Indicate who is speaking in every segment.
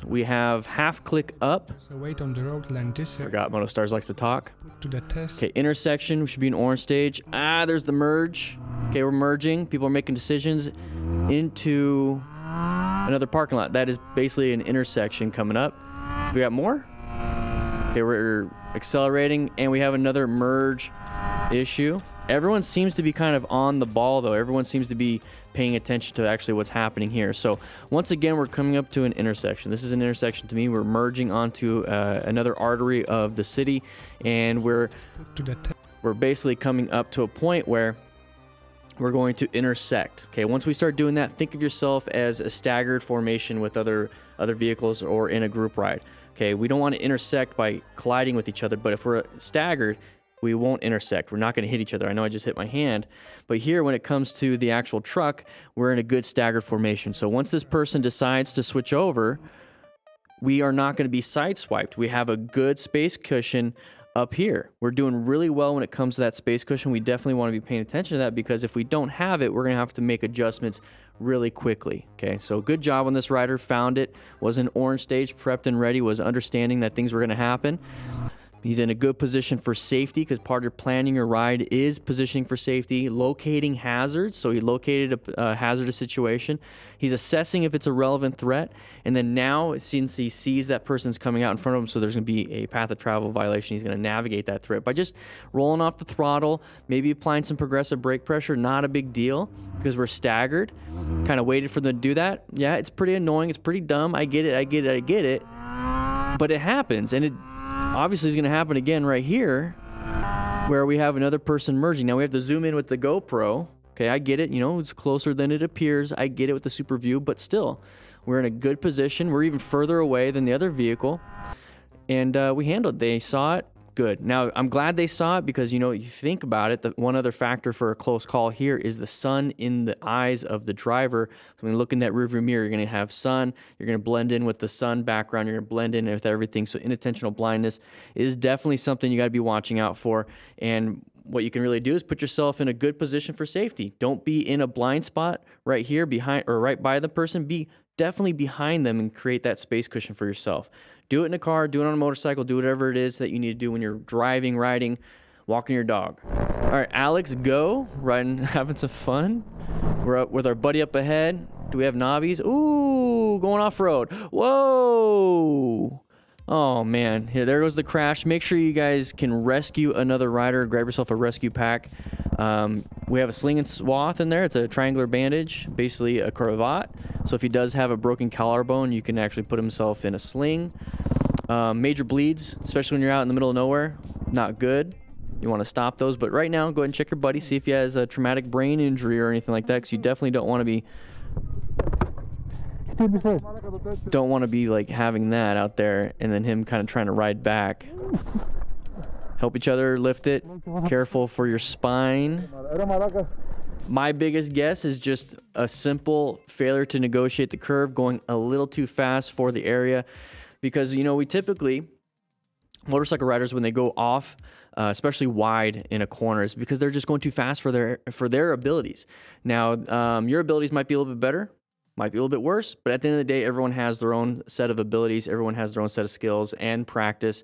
Speaker 1: We have half click up.
Speaker 2: So wait on the road like this.
Speaker 1: Forgot MotoStars likes to talk.
Speaker 2: To the test.
Speaker 1: Okay, intersection should be an orange stage. Ah, there's the merge. Okay, we're merging. People are making decisions into another parking lot. That is basically an intersection coming up. We got more? Okay, we're accelerating, and we have another merge issue. Everyone seems to be kind of on the ball, though. Everyone seems to be paying attention to actually what's happening here. So once again, we're coming up to an intersection. This is an intersection to me. We're merging onto another artery of the city, and we're basically coming up to a point where we're going to intersect. Okay, once we start doing that, think of yourself as a staggered formation with other vehicles or in a group ride. Okay, we don't want to intersect by colliding with each other, but if we're staggered, we won't intersect. We're not going to hit each other. I know I just hit my hand, but here when it comes to the actual truck, we're in a good staggered formation. So once this person decides to switch over, we are not going to be sideswiped. We have a good space cushion up here. We're doing really well when it comes to that space cushion. We definitely want to be paying attention to that, because if we don't have it, we're going to have to make adjustments really quickly. Okay, so good job on this rider. Found it, was in orange stage, prepped and ready, was understanding that things were going to happen. He's in a good position for safety, because part of planning your ride is positioning for safety, locating hazards. So he located a hazardous situation. He's assessing if it's a relevant threat. And then now, since he sees that person's coming out in front of him, so there's going to be a path of travel violation, he's going to navigate that threat by just rolling off the throttle, maybe applying some progressive brake pressure. Not a big deal, because we're staggered. Kind of waited for them to do that. Yeah, it's pretty annoying. It's pretty dumb. I get it. But it happens, and it obviously is going to happen again right here, where we have another person merging. Now we have to zoom in with the GoPro. Okay, I get it. You know, it's closer than it appears. I get it with the super view, but still, we're in a good position. We're even further away than the other vehicle, and we handled it. They saw it. Good. Now, I'm glad they saw it, because, you know, you think about it, the one other factor for a close call here is the sun in the eyes of the driver. So when you look in that rearview mirror, you're going to have sun. You're going to blend in with the sun background. You're going to blend in with everything. So inattentional blindness is definitely something you got to be watching out for. And what you can really do is put yourself in a good position for safety. Don't be in a blind spot right here behind or right by the person. Be definitely behind them and create that space cushion for yourself. Do it in a car, do it on a motorcycle, do whatever it is that you need to do when you're driving, riding, walking your dog. All right, Alex, go. Riding, having some fun. We're up with our buddy up ahead. Do we have knobbies? Ooh, going off-road. Whoa. Oh, man. Here, there goes the crash. Make sure you guys can rescue another rider. Grab yourself a rescue pack. We have a sling and swath in there. It's a triangular bandage, basically a cravat. So if he does have a broken collarbone, you can actually put himself in a sling. Major bleeds, especially when you're out in the middle of nowhere, not good. You want to stop those. But right now, go ahead and check your buddy, see if he has a traumatic brain injury or anything like that, because you definitely don't want to be like having that out there and then him kind of trying to ride back. Help each other, lift it. Careful for your spine. My biggest guess is just a simple failure to negotiate the curve, going a little too fast for the area. Because, you know, we typically, motorcycle riders, when they go off, especially wide in a corner, is because they're just going too fast for their abilities. Now, your abilities might be a little bit better, might be a little bit worse, but at the end of the day, everyone has their own set of abilities. Everyone has their own set of skills and practice.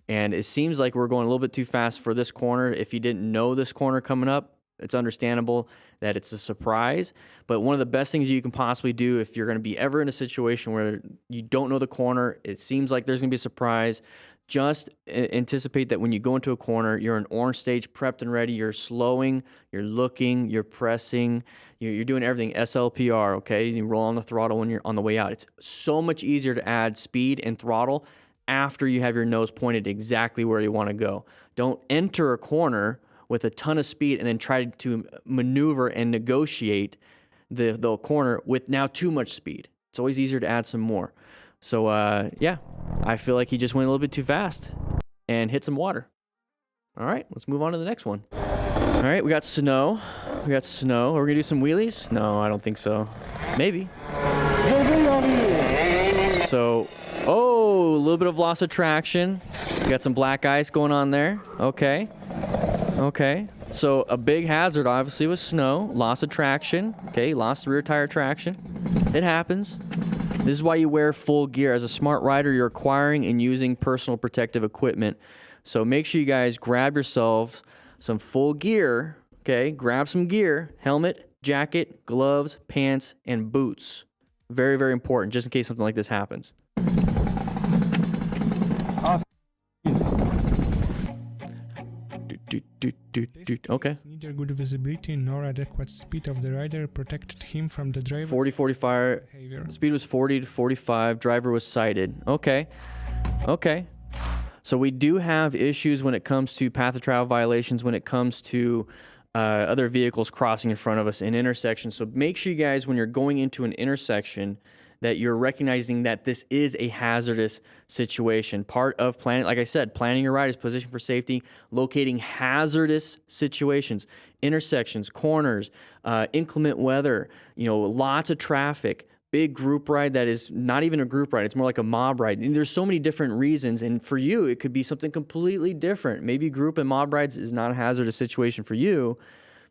Speaker 1: And it seems like we're going a little bit too fast for this corner. If you didn't know this corner coming up, it's understandable that it's a surprise. But one of the best things you can possibly do if you're going to be ever in a situation where you don't know the corner, it seems like there's going to be a surprise, just anticipate that when you go into a corner, you're in orange stage, prepped and ready. You're slowing, you're looking, you're pressing, you're doing everything SLPR, okay? You roll on the throttle when you're on the way out. It's so much easier to add speed and throttle after you have your nose pointed exactly where you want to go. Don't enter a corner with a ton of speed and then try to maneuver and negotiate the corner with now too much speed. It's always easier to add some more. So, yeah, I feel like he just went a little bit too fast and hit some water. All right, let's move on to the next one. All right, we got snow. Are we going to do some wheelies? No, I don't think so. Maybe. So, oh, a little bit of loss of traction. We got some black ice going on there. Okay. So a big hazard, obviously, with snow. Loss of traction. Okay, lost rear tire traction. It happens. This is why you wear full gear. As a smart rider, you're acquiring and using personal protective equipment. So make sure you guys grab yourselves some full gear, okay? Grab some gear, helmet, jacket, gloves, pants, and boots. Very, very important, just in case something like this happens. Okay.
Speaker 2: Neither good visibility nor adequate speed of the rider protected him from the driver.
Speaker 1: 40-45.
Speaker 2: Behavior.
Speaker 1: Speed was 40 to 45. Driver was cited. Okay. Okay. So we do have issues when it comes to path of travel violations, when it comes to other vehicles crossing in front of us in intersections. So make sure you guys, when you're going into an intersection, that you're recognizing that this is a hazardous situation. Part of planning, like I said, planning your ride is position for safety, locating hazardous situations, intersections, corners, inclement weather, lots of traffic, big group ride that is not even a group ride, it's more like a mob ride. And there's so many different reasons, and for you, it could be something completely different. Maybe group and mob rides is not a hazardous situation for you,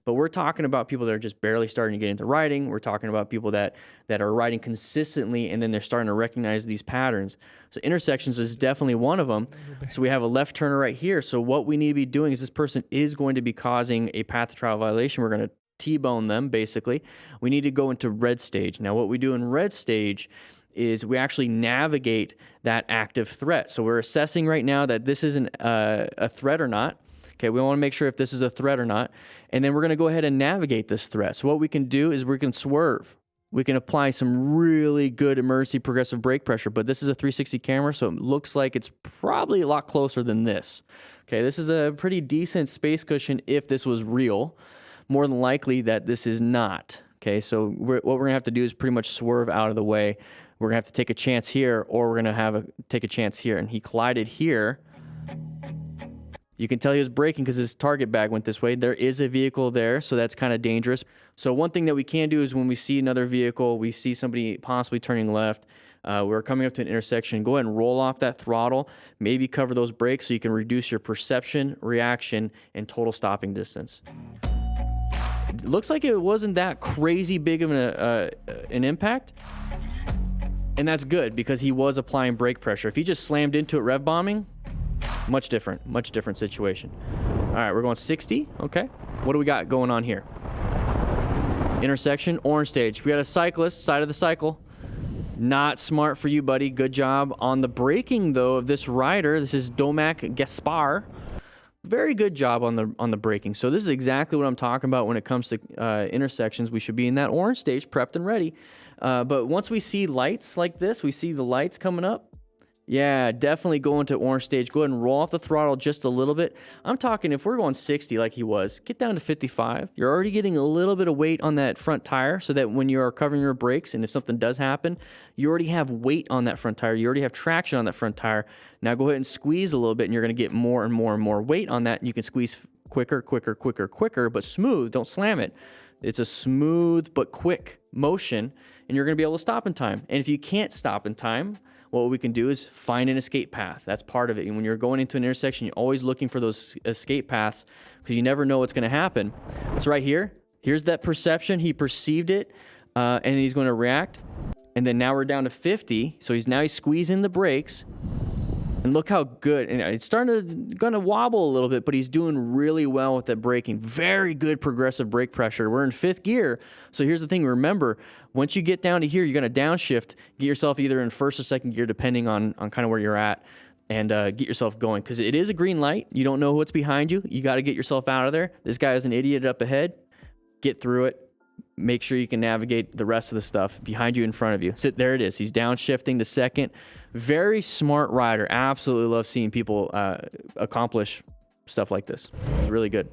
Speaker 1: but we're talking about people that are just barely starting to get into riding. We're talking about people that are riding consistently, and then they're starting to recognize these patterns. So intersections is definitely one of them. So we have a left turner right here. So what we need to be doing is this person is going to be causing a path of travel violation. We're going to T-bone them, basically. We need to go into red stage. Now, what we do in red stage is we actually navigate that active threat. So we're assessing right now that this isn't a threat or not. Okay, we want to make sure if this is a threat or not. And then we're going to go ahead and navigate this threat. So what we can do is we can swerve. We can apply some really good emergency progressive brake pressure, but this is a 360 camera, so it looks like it's probably a lot closer than this. Okay, this is a pretty decent space cushion if this was real. More than likely that this is not. Okay, so what we're going to have to do is pretty much swerve out of the way. We're going to have to take a chance here, or we're going to take a chance here. And he collided here. You can tell he was braking because his target bag went this way. There is a vehicle there, so that's kind of dangerous. So one thing that we can do is when we see another vehicle, we see somebody possibly turning left, we're coming up to an intersection, go ahead and roll off that throttle, maybe cover those brakes so you can reduce your perception, reaction, and total stopping distance. It looks like it wasn't that crazy big of an impact, and that's good because he was applying brake pressure. If he just slammed into it rev bombing, much different situation. All right, we're going 60. Okay, what do we got going on here? Intersection, orange stage. We got a cyclist, side of the cycle. Not smart for you, buddy. Good job on the braking, though, of this rider. This is Domac Gaspar. Very good job on the braking. So this is exactly what I'm talking about when it comes to intersections. We should be in that orange stage, prepped and ready. But once we see lights like this, we see the lights coming up. Yeah, definitely go into orange stage. Go ahead and roll off the throttle just a little bit. I'm talking if we're going 60 like he was, get down to 55. You're already getting a little bit of weight on that front tire so that when you are covering your brakes and if something does happen, you already have weight on that front tire. You already have traction on that front tire. Now go ahead and squeeze a little bit and you're going to get more and more and more weight on that. And you can squeeze quicker, but smooth. Don't slam it. It's a smooth but quick motion and you're going to be able to stop in time. And if you can't stop in time, what we can do is find an escape path. That's part of it. And when you're going into an intersection, you're always looking for those escape paths because you never know what's going to happen. So right here, here's that perception. He perceived it, and he's going to react. And then now we're down to 50. So he's squeezing the brakes. And look how good. And it's starting to wobble a little bit, but he's doing really well with that braking. Very good progressive brake pressure. We're in 5th gear. So here's the thing. Remember, once you get down to here, you're going to downshift, get yourself either in 1st or 2nd gear, depending on kind of where you're at, and get yourself going. Because it is a green light. You don't know what's behind you. You got to get yourself out of there. This guy is an idiot up ahead. Get through it. Make sure you can navigate the rest of the stuff behind you, in front of you. So there it is. He's downshifting to 2nd. Very smart rider. Absolutely love seeing people accomplish stuff like this. It's really good.